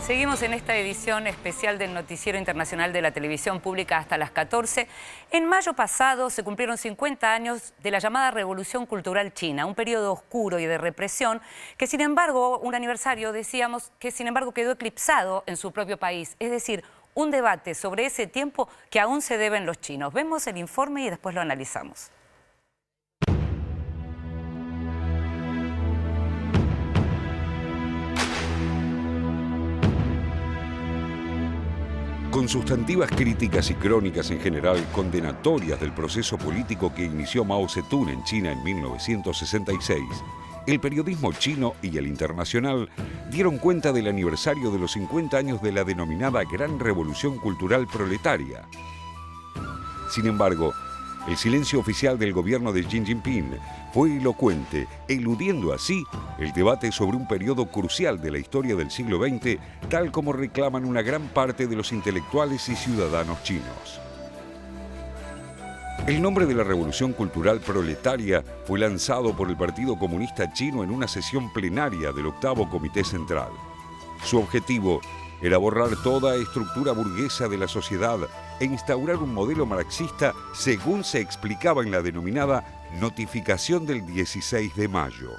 Seguimos en esta edición especial del Noticiero Internacional de la Televisión Pública hasta las 14. En mayo pasado se cumplieron 50 años de la llamada Revolución Cultural China, un periodo oscuro y de represión que, sin embargo, un aniversario, decíamos, que sin embargo quedó eclipsado en su propio país. Es decir, un debate sobre ese tiempo que aún se deben los chinos. Vemos el informe y después lo analizamos. Con sustantivas críticas y crónicas en general condenatorias del proceso político que inició Mao Zedong en China en 1966, el periodismo chino y el internacional dieron cuenta del aniversario de los 50 años de la denominada Gran Revolución Cultural Proletaria. Sin embargo, el silencio oficial del gobierno de Xi Jinping fue elocuente, eludiendo así el debate sobre un periodo crucial de la historia del siglo XX, tal como reclaman una gran parte de los intelectuales y ciudadanos chinos. El nombre de la Revolución Cultural Proletaria fue lanzado por el Partido Comunista Chino en una sesión plenaria del 8º Comité Central. Su objetivo era borrar toda estructura burguesa de la sociedad e instaurar un modelo marxista según se explicaba en la denominada Notificación del 16 de mayo.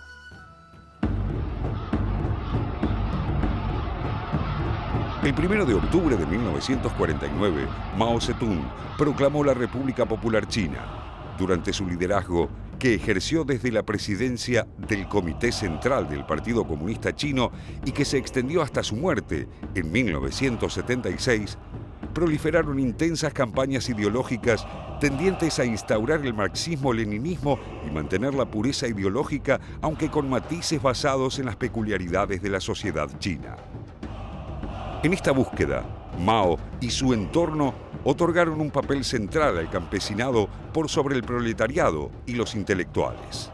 El 1 de octubre de 1949, Mao Zedong proclamó la República Popular China. Durante su liderazgo, que ejerció desde la presidencia del Comité Central del Partido Comunista Chino y que se extendió hasta su muerte en 1976, proliferaron intensas campañas ideológicas tendientes a instaurar el marxismo-leninismo y mantener la pureza ideológica, aunque con matices basados en las peculiaridades de la sociedad china. En esta búsqueda, Mao y su entorno otorgaron un papel central al campesinado por sobre el proletariado y los intelectuales.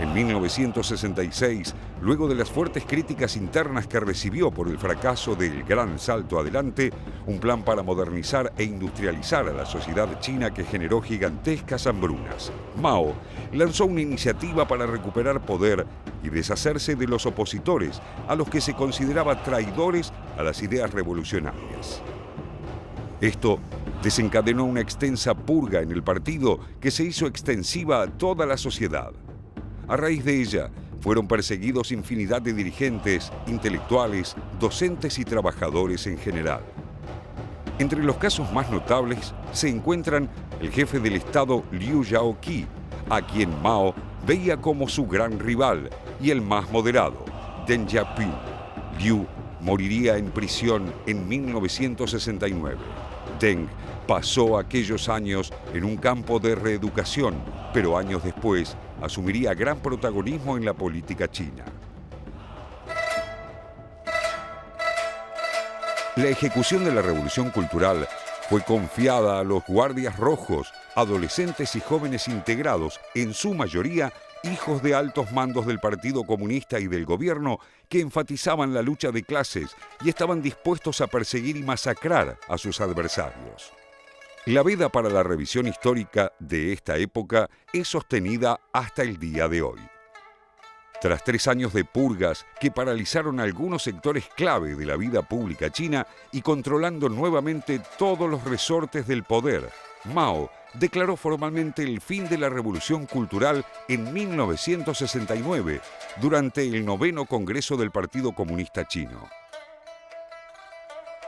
En 1966, luego de las fuertes críticas internas que recibió por el fracaso del Gran Salto Adelante, un plan para modernizar e industrializar a la sociedad china que generó gigantescas hambrunas, Mao lanzó una iniciativa para recuperar poder y deshacerse de los opositores, a los que se consideraba traidores a las ideas revolucionarias. Esto desencadenó una extensa purga en el partido que se hizo extensiva a toda la sociedad. A raíz de ella, fueron perseguidos infinidad de dirigentes, intelectuales, docentes y trabajadores en general. Entre los casos más notables se encuentran el jefe del Estado Liu Shaoqi, a quien Mao veía como su gran rival, y el más moderado, Deng Xiaoping. Liu moriría en prisión en 1969. Deng pasó aquellos años en un campo de reeducación, pero años después asumiría gran protagonismo en la política china. La ejecución de la Revolución Cultural fue confiada a los guardias rojos, adolescentes y jóvenes integrados, en su mayoría hijos de altos mandos del Partido Comunista y del gobierno, que enfatizaban la lucha de clases y estaban dispuestos a perseguir y masacrar a sus adversarios. La veda para la revisión histórica de esta época es sostenida hasta el día de hoy. Tras 3 años de purgas que paralizaron algunos sectores clave de la vida pública china y controlando nuevamente todos los resortes del poder, Mao declaró formalmente el fin de la Revolución Cultural en 1969, durante el 9º Congreso del Partido Comunista Chino.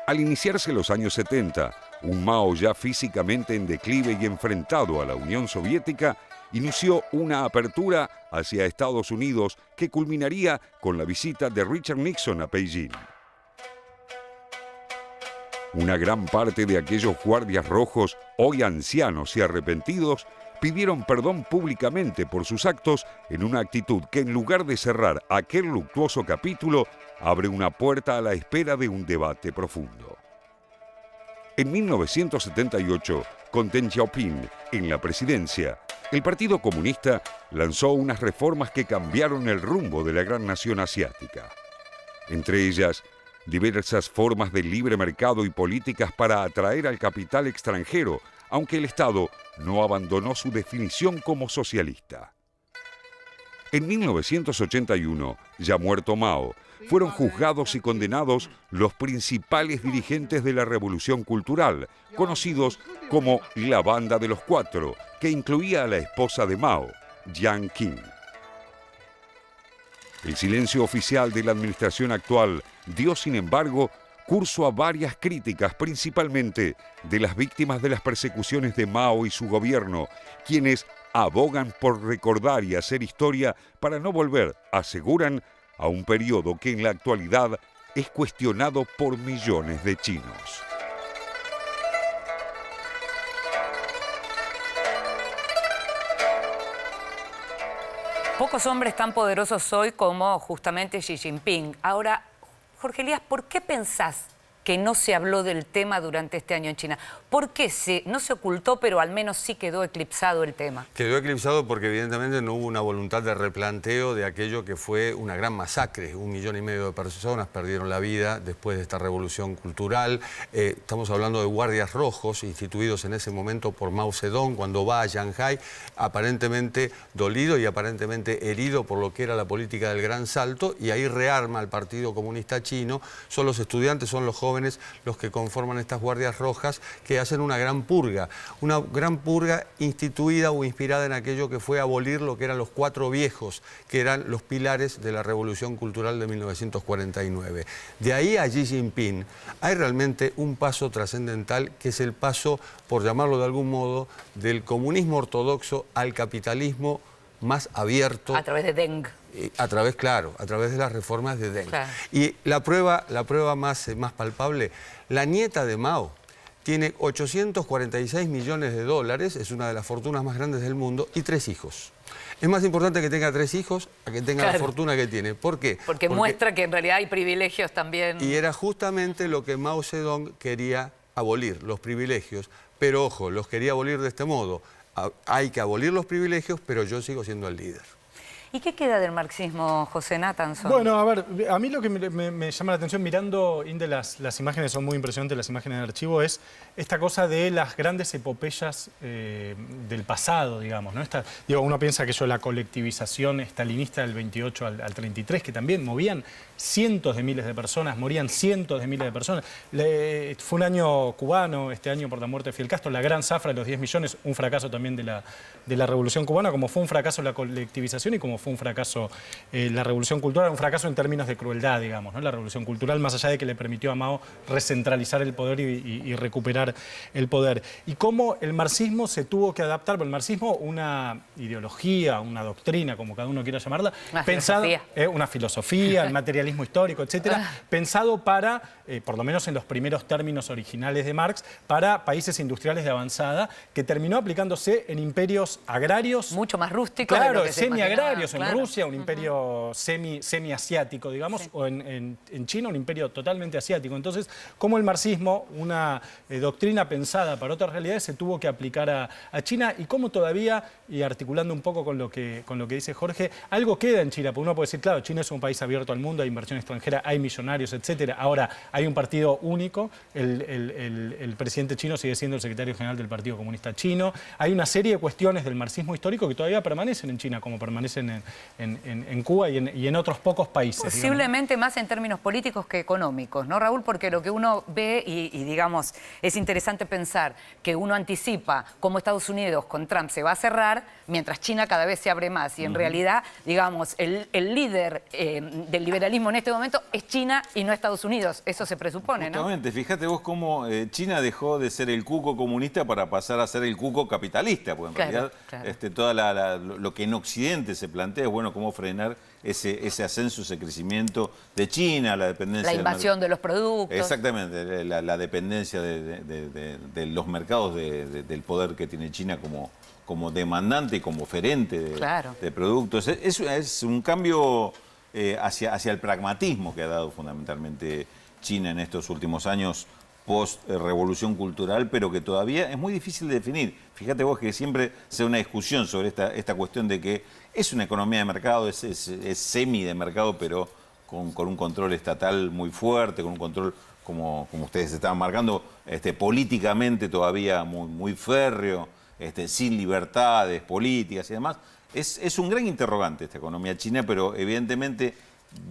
Al iniciarse los años 70, un Mao ya físicamente en declive y enfrentado a la Unión Soviética, inició una apertura hacia Estados Unidos que culminaría con la visita de Richard Nixon a Beijing. Una gran parte de aquellos guardias rojos, hoy ancianos y arrepentidos, pidieron perdón públicamente por sus actos en una actitud que, en lugar de cerrar aquel luctuoso capítulo, abre una puerta a la espera de un debate profundo. En 1978, con Deng Xiaoping en la presidencia, el Partido Comunista lanzó unas reformas que cambiaron el rumbo de la gran nación asiática. Entre ellas, diversas formas de libre mercado y políticas para atraer al capital extranjero, aunque el Estado no abandonó su definición como socialista. En 1981, ya muerto Mao, fueron juzgados y condenados los principales dirigentes de la Revolución Cultural, conocidos como la Banda de los Cuatro, que incluía a la esposa de Mao, Jiang Qing. El silencio oficial de la administración actual dio, sin embargo, curso a varias críticas, principalmente de las víctimas de las persecuciones de Mao y su gobierno, quienes abogan por recordar y hacer historia para no volver, aseguran, a un periodo que en la actualidad es cuestionado por millones de chinos. Pocos hombres tan poderosos hoy como justamente Xi Jinping. Ahora, Jorge Elías, ¿por qué pensás que no se habló del tema durante este año en China? ¿Por qué no se ocultó, pero al menos sí quedó eclipsado el tema? Quedó eclipsado porque evidentemente no hubo una voluntad de replanteo de aquello que fue una gran masacre. 1,5 millones de personas perdieron la vida después de esta revolución cultural. Estamos hablando de guardias rojos instituidos en ese momento por Mao Zedong cuando va a Shanghái, aparentemente dolido y aparentemente herido por lo que era la política del Gran Salto, y ahí rearma al Partido Comunista Chino. Son los estudiantes, son los jóvenes los que conforman estas guardias rojas que hacen una gran purga instituida o inspirada en aquello que fue abolir lo que eran los cuatro viejos, que eran los pilares de la Revolución Cultural de 1949. De ahí a Xi Jinping hay realmente un paso trascendental, que es el paso, por llamarlo de algún modo, del comunismo ortodoxo al capitalismo más abierto. A través de Deng. A través de las reformas de Deng. Claro. Y la prueba más palpable, la nieta de Mao tiene 846 millones de dólares, es una de las fortunas más grandes del mundo, y 3 hijos. Es más importante que tenga 3 hijos a que tenga la fortuna que tiene. ¿Por qué? Porque muestra que en realidad hay privilegios también. Y era justamente lo que Mao Zedong quería abolir, los privilegios. Pero ojo, los quería abolir de este modo. Hay que abolir los privilegios, pero yo sigo siendo el líder. ¿Y qué queda del marxismo, José Nathanson? Bueno, a ver, a mí lo que me llama la atención mirando, Inde, las imágenes son muy impresionantes, las imágenes del archivo, es esta cosa de las grandes epopeyas del pasado, digamos, ¿no? Uno piensa que eso, la colectivización estalinista del 28 al 33, que también movían cientos de miles de personas, morían cientos de miles de personas. Fue un año cubano, este año por la muerte de Fidel Castro, la gran zafra de los 10 millones, un fracaso también de la Revolución Cubana, como fue un fracaso la colectivización y como fue un fracaso la Revolución Cultural, un fracaso en términos de crueldad, digamos, ¿no? La Revolución Cultural, más allá de que le permitió a Mao recentralizar el poder y recuperar el poder. Y cómo el marxismo se tuvo que adaptar, porque el marxismo, una ideología, una doctrina, como cada uno quiera llamarla, una filosofía, el materialismo histórico, etcétera, pensado para, por lo menos en los primeros términos originales de Marx, para países industriales de avanzada, que terminó aplicándose en imperios agrarios. Mucho más rústicos. Claro, semi-agrarios. En Rusia, un imperio semi-asiático, digamos, o en China, un imperio totalmente asiático. Entonces, cómo el marxismo, una doctrina pensada para otras realidades, se tuvo que aplicar a China, y cómo todavía, y articulando un poco con lo que dice Jorge, algo queda en China, porque uno puede decir, claro, China es un país abierto al mundo, hay inversión extranjera, hay millonarios, etcétera. Ahora, hay un partido único, el presidente chino sigue siendo el secretario general del Partido Comunista Chino, hay una serie de cuestiones del marxismo histórico que todavía permanecen en China, como permanecen en Cuba y en otros pocos países. Posiblemente, digamos, más en términos políticos que económicos, ¿no, Raúl? Porque lo que uno ve, y digamos, es interesante pensar que uno anticipa cómo Estados Unidos con Trump se va a cerrar, mientras China cada vez se abre más. Y en realidad, digamos, el líder del liberalismo en este momento es China y no Estados Unidos. Eso se presupone, ¿no? Justamente, fíjate vos cómo China dejó de ser el cuco comunista para pasar a ser el cuco capitalista, porque en realidad toda lo que en Occidente se plantea es, bueno, cómo frenar ese ascenso, ese crecimiento de China, la dependencia... La invasión de los productos. Exactamente, la dependencia de los mercados del poder que tiene China como demandante y como oferente de productos. Es un cambio hacia el pragmatismo que ha dado fundamentalmente China en estos últimos años post-revolución cultural, pero que todavía es muy difícil de definir. Fíjate vos que siempre se da una discusión sobre esta cuestión de que es una economía de mercado, es semi de mercado, pero con un control estatal muy fuerte, con un control, como ustedes estaban marcando, políticamente todavía muy férreo, sin libertades políticas y demás. es un gran interrogante esta economía china, pero evidentemente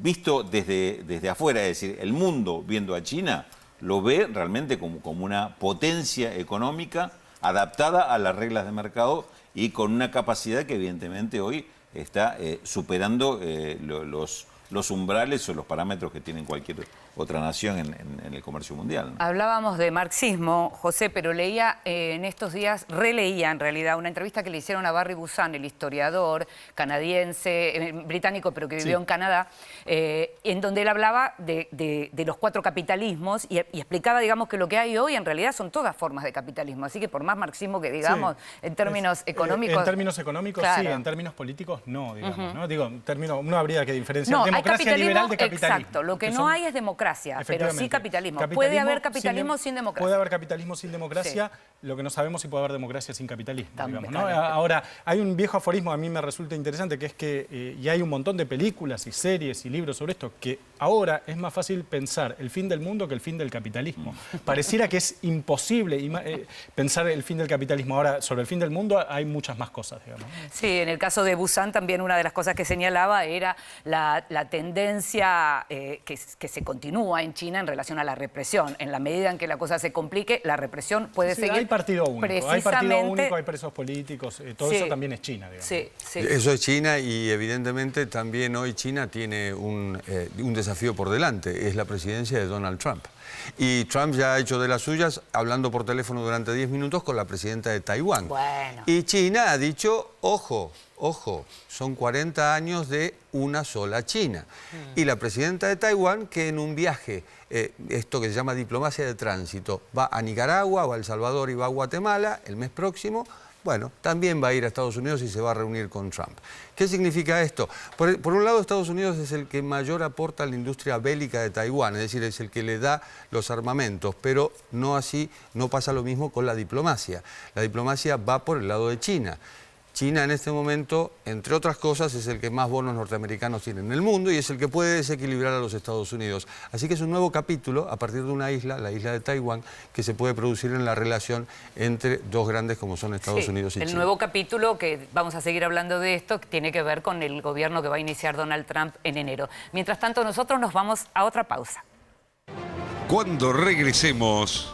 visto desde afuera, es decir, el mundo viendo a China, lo ve realmente como una potencia económica adaptada a las reglas de mercado y con una capacidad que evidentemente hoy está superando los umbrales o los parámetros que tienen cualquier otra nación en el comercio mundial, ¿no? Hablábamos de marxismo, José, pero leía en estos días, releía en realidad, una entrevista que le hicieron a Barry Busan, el historiador canadiense, británico, pero que vivió en Canadá, en donde él hablaba de los 4 capitalismos y explicaba, digamos, que lo que hay hoy en realidad son todas formas de capitalismo. Así que por más marxismo que digamos, en términos económicos... En términos económicos, claro. Sí, en términos políticos, no, digamos. ¿No? Digo, en términos, no habría que diferenciar democracia liberal de capitalismo. Exacto, lo que no hay es democracia, pero sí capitalismo. Puede haber capitalismo sin democracia. Puede haber capitalismo sin democracia, lo que no sabemos si puede haber democracia sin capitalismo, digamos, ¿no? Ahora, hay un viejo aforismo, a mí me resulta interesante, que es que, y hay un montón de películas y series y libros sobre esto, que ahora es más fácil pensar el fin del mundo que el fin del capitalismo. Pareciera que es imposible pensar el fin del capitalismo. Ahora, sobre el fin del mundo hay muchas más cosas, digamos. Sí, en el caso de Busan también una de las cosas que señalaba era la tendencia que se continúa en China en relación a la represión. En la medida en que la cosa se complique, la represión puede seguir. Hay partido único, hay presos políticos, todo eso también es China, digamos. Eso es China y evidentemente también hoy China tiene un desafío por delante, es la presidencia de Donald Trump. Y Trump ya ha hecho de las suyas hablando por teléfono durante 10 minutos con la presidenta de Taiwán. Bueno. Y China ha dicho, ojo, son 40 años de una sola China. Y la presidenta de Taiwán, que en un viaje, esto que se llama diplomacia de tránsito, va a Nicaragua, va a El Salvador y va a Guatemala el mes próximo, bueno, también va a ir a Estados Unidos y se va a reunir con Trump. ¿Qué significa esto? Por un lado, Estados Unidos es el que mayor aporta a la industria bélica de Taiwán, es decir, es el que le da los armamentos, pero no pasa lo mismo con la diplomacia. La diplomacia va por el lado de China. China en este momento, entre otras cosas, es el que más bonos norteamericanos tiene en el mundo y es el que puede desequilibrar a los Estados Unidos. Así que es un nuevo capítulo a partir de una isla, la isla de Taiwán, que se puede producir en la relación entre dos grandes como son Estados Unidos y China. El nuevo capítulo, que vamos a seguir hablando de esto, tiene que ver con el gobierno que va a iniciar Donald Trump en enero. Mientras tanto, nosotros nos vamos a otra pausa. Cuando regresemos...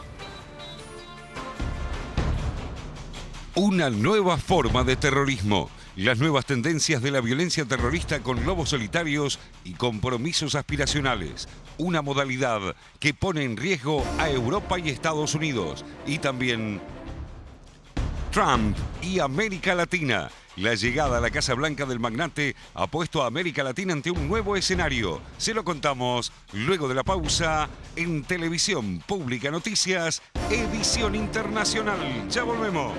Una nueva forma de terrorismo. Las nuevas tendencias de la violencia terrorista con lobos solitarios y compromisos aspiracionales. Una modalidad que pone en riesgo a Europa y Estados Unidos. Y también Trump y América Latina. La llegada a la Casa Blanca del magnate ha puesto a América Latina ante un nuevo escenario. Se lo contamos luego de la pausa en Televisión Pública Noticias, edición internacional. Ya volvemos.